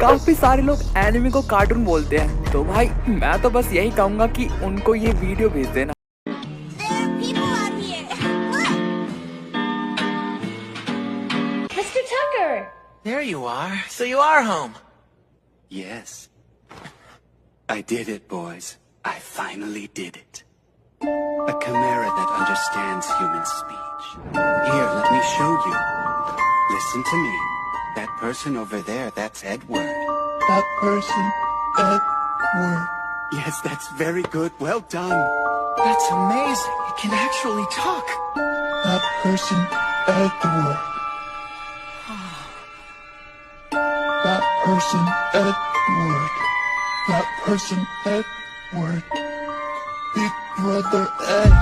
काफी सारे लोग एनिमे को कार्टून बोलते हैं, तो भाई मैं तो बस यही कहूंगा कि उनको ये वीडियो भेज देना। Mr. Tucker! There you are. So you are home. Yes. I did it, boys. I finally did it. A chimera that understands human speech. Here, let me show you. Listen to me. That person over there, that's Edward. That person, Edward. Yes, that's very good. Well done. That's amazing. It can actually talk. That person, Edward. That person, Edward. That person, Edward. Big brother Ed.